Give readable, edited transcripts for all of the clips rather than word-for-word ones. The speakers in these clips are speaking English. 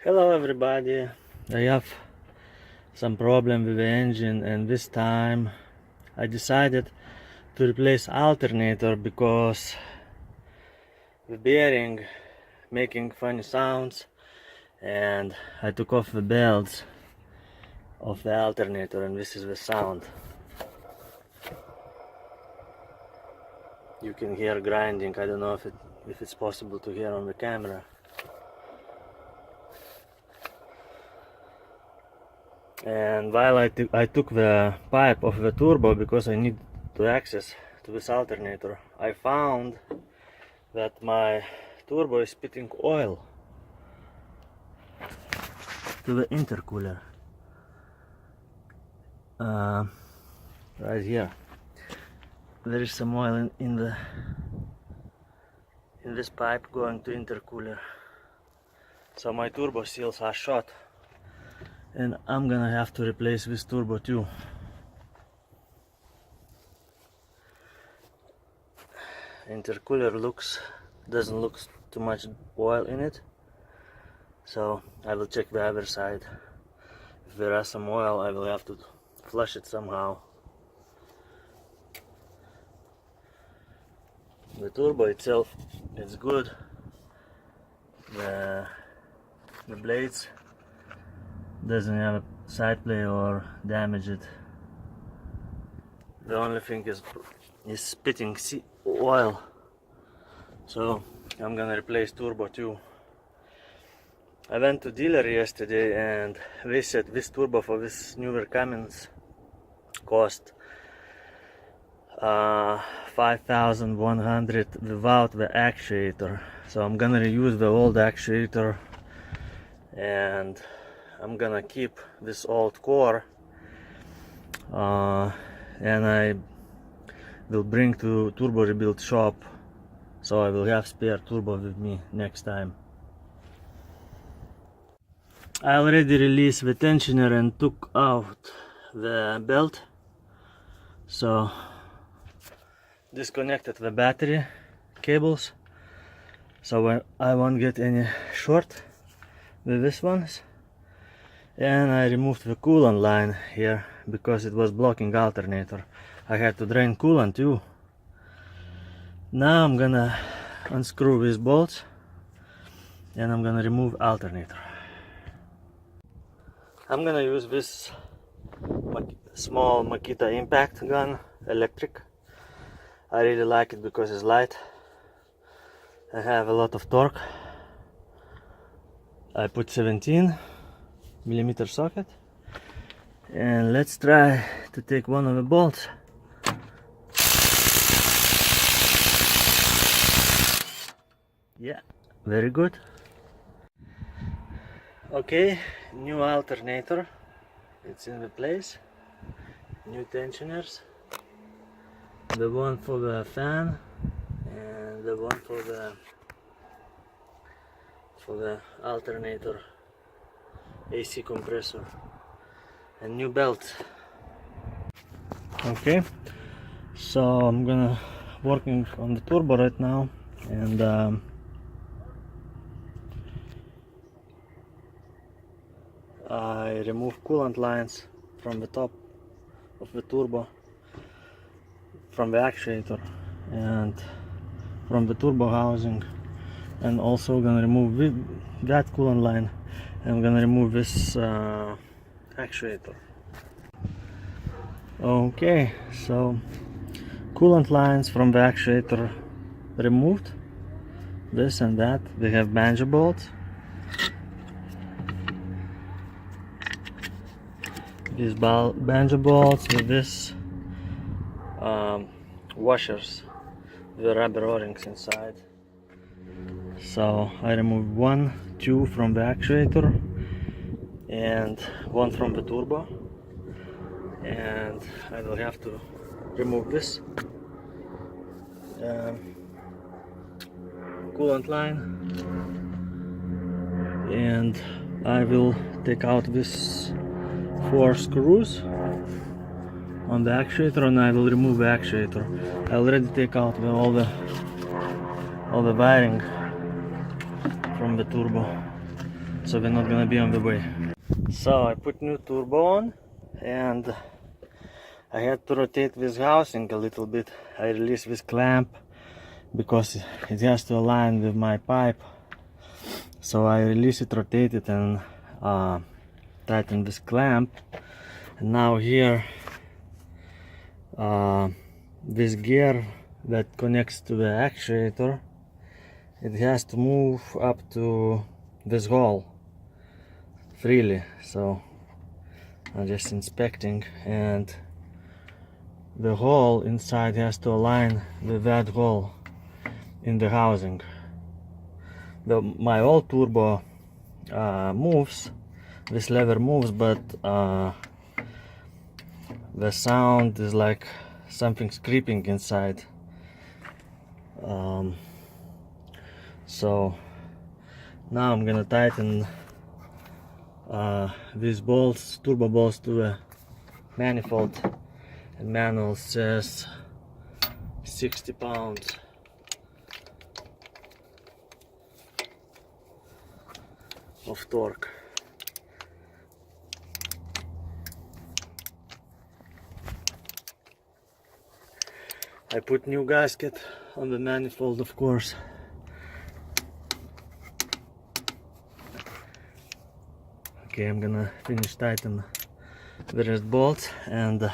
Hello everybody, I have some problem with the engine, and this time I decided to replace alternator because the bearing making funny sounds, and I took off the belts of the alternator, and this is the sound. You can hear grinding. I don't know if it's possible to hear on the camera. And while I took the pipe of the turbo because I need to access to this alternator, I found that my turbo is spitting oil to the intercooler. Right here there is some oil in this pipe going to intercooler, so my turbo seals are shot, and I'm gonna have to replace this turbo too. Intercooler doesn't look too much oil in it, so I will check the other side. If there is some oil, I will have to flush it somehow. The turbo itself is good. The blades doesn't have a side play or damage it. The only thing is spitting oil, so I'm gonna replace turbo too. I went to dealer yesterday and they said this turbo for this newer Cummins cost 5,100 without the actuator, so I'm gonna reuse the old actuator and I'm gonna keep this old core, and I will bring to turbo rebuild shop, so I will have spare turbo with me next time. I already released the tensioner and took out the belt, so disconnected the battery cables, so I won't get any short with this ones. And I removed the coolant line here because it was blocking alternator. I had to drain coolant too. Now I'm gonna unscrew these bolts and I'm gonna remove alternator. I'm gonna use this small Makita impact gun, electric. I really like it because it's light. I have a lot of torque. I put 17mm socket, and let's try to take one of the bolts. Yeah, very good. Okay, new alternator, it's in the place. New tensioners, the one for the fan and the one for the alternator AC compressor, and new belt. Okay, so I'm gonna working on the turbo right now, and I remove coolant lines from the top of the turbo, from the actuator and from the turbo housing, and also gonna remove that coolant line. I'm gonna remove this actuator. Okay, so coolant lines from the actuator removed, this and that. We have banjo bolts. These banjo bolts with this washers, the rubber O-rings inside. So I removed 1, 2 from the actuator and 1 from the turbo, and I will have to remove this coolant line, and I will take out this 4 screws on the actuator, and I will remove the actuator. I already take out all the wiring from the turbo. so we're not gonna be on the way. So I put new turbo on, and I had to rotate this housing a little bit. I released this clamp because it has to align with my pipe. So I release it, rotate it, and tighten this clamp. And now here, this gear that connects to the actuator, it has to move up to this hole freely. So I'm just inspecting, and the hole inside has to align with that hole in the housing. My old turbo moves, this lever moves, but the sound is like something's creeping inside. So now I'm gonna tighten these bolts, turbo bolts, to the manifold, and manual says 60 pounds. Of torque. I put new gasket on the manifold, of course. Okay, I'm gonna finish tighten the rest bolts, and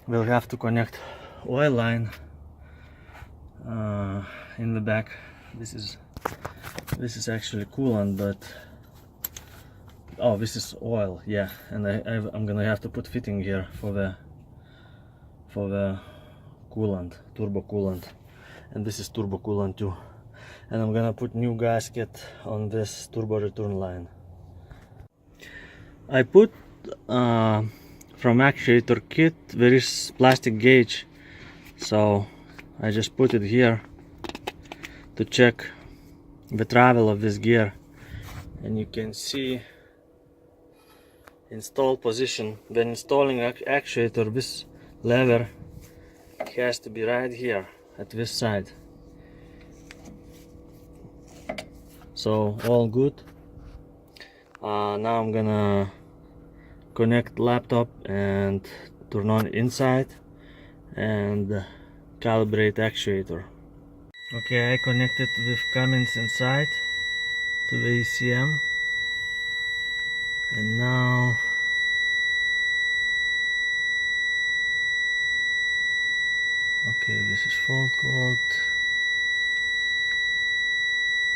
we'll have to connect oil line in the back. This is actually coolant, but oh, this is oil, yeah. And I'm gonna have to put fitting here for the coolant, turbo coolant, and this is turbo coolant too. And I'm gonna put new gasket on this turbo return line. I put from actuator kit, there is plastic gauge, so I just put it here to check the travel of this gear. And you can see install position. When installing actuator, this lever has to be right here at this side. So all good. Now I'm gonna connect laptop and turn on inside and calibrate actuator. Okay, I connected with Cummins inside to the ECM, and now okay, this is fault code,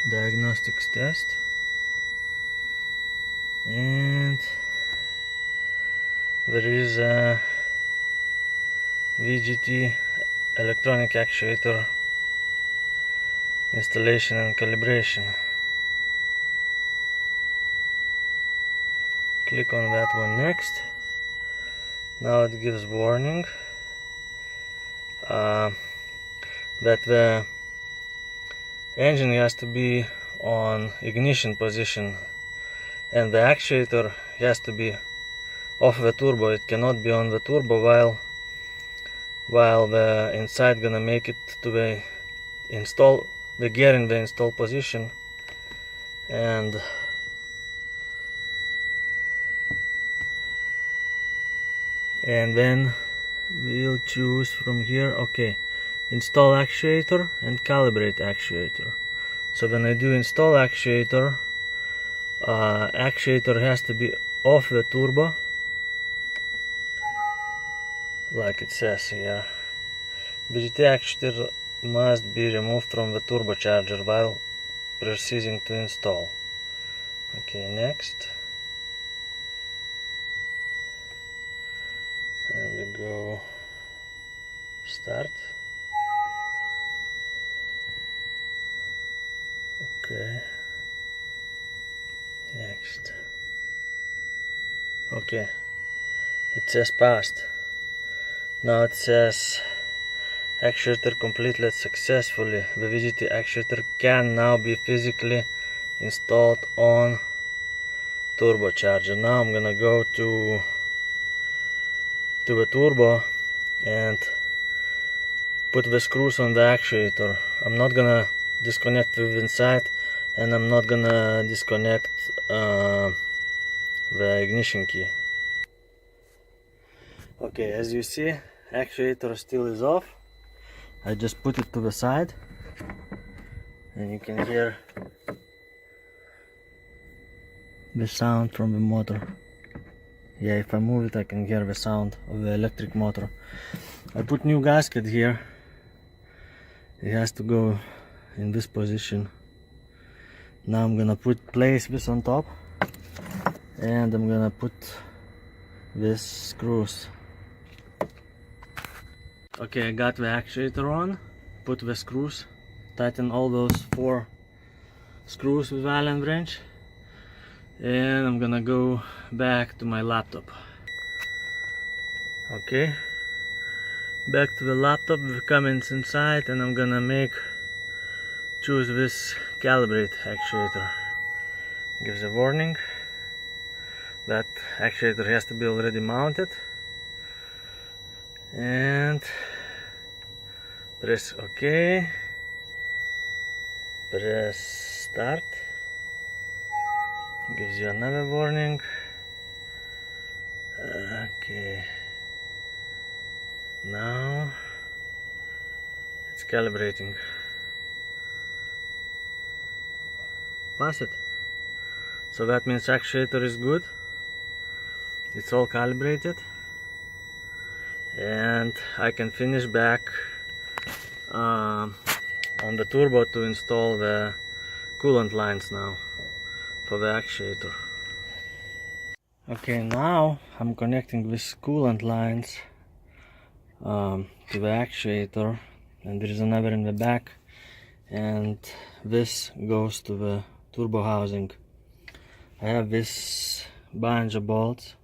diagnostics test, and there is a VGT electronic actuator installation and calibration. Click on that one next. Now it gives warning that the engine has to be on ignition position, and the actuator has to be off the turbo. It cannot be on the turbo while the inside gonna make it to the gear in the install position. And then we'll choose from here, okay, install actuator and calibrate actuator. So when I do install actuator, actuator has to be off the turbo, like it says here. VGT actuator must be removed from the turbocharger while proceeding to install. Okay, next. And we go start. Okay, next. Okay, it says passed. Now it says actuator completed successfully. The VGT actuator can now be physically installed on turbocharger. Now I'm gonna go to the turbo and put the screws on the actuator. I'm not gonna disconnect with inside and I'm not gonna disconnect the ignition key. Okay, as you see, actuator still is off. I just put it to the side and you can hear the sound from the motor. Yeah, if I move it I can hear the sound of the electric motor. I put new gasket here. It has to go in this position. Now I'm gonna place this on top, and I'm gonna put this screws. Okay, I got the actuator on, put the screws, tighten all those 4 screws with Allen wrench, and I'm gonna go back to my laptop. Okay, back to the laptop with Cummins inside, and I'm gonna choose this Calibrate actuator. Gives a warning that actuator has to be already mounted, and press OK, press start, gives you another warning. Okay, now it's calibrating. Pass it. So that means actuator is good. It's all calibrated, and I can finish back on the turbo to install the coolant lines now for the actuator. Okay, now I'm connecting these coolant lines to the actuator, and there is another in the back, and this goes to the turbo housing. I have this bunch of bolts.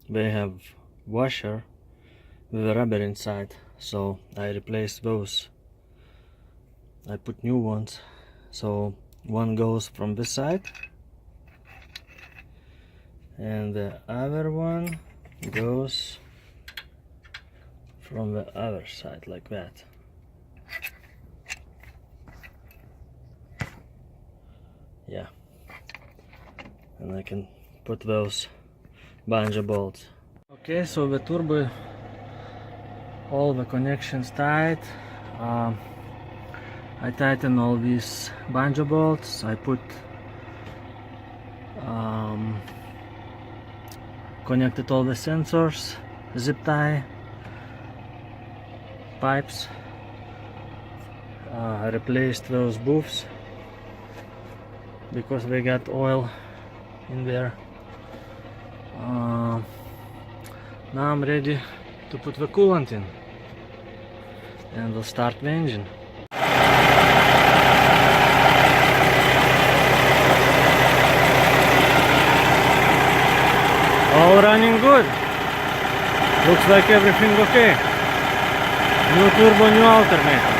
They have washer with a rubber inside, so I replaced those. I put new ones, so one goes from this side and the other one goes from the other side, like that. Yeah, and I can put those bunch of bolts. Okay, so the turbo, all the connections tight. I tighten all these bunch of bolts. I put connected all the sensors, zip tie, pipes. I replaced those booths because they got oil in there. Now I'm ready to put the coolant in, and we'll start the engine. All running good. Looks like everything okay. New turbo, new alternator.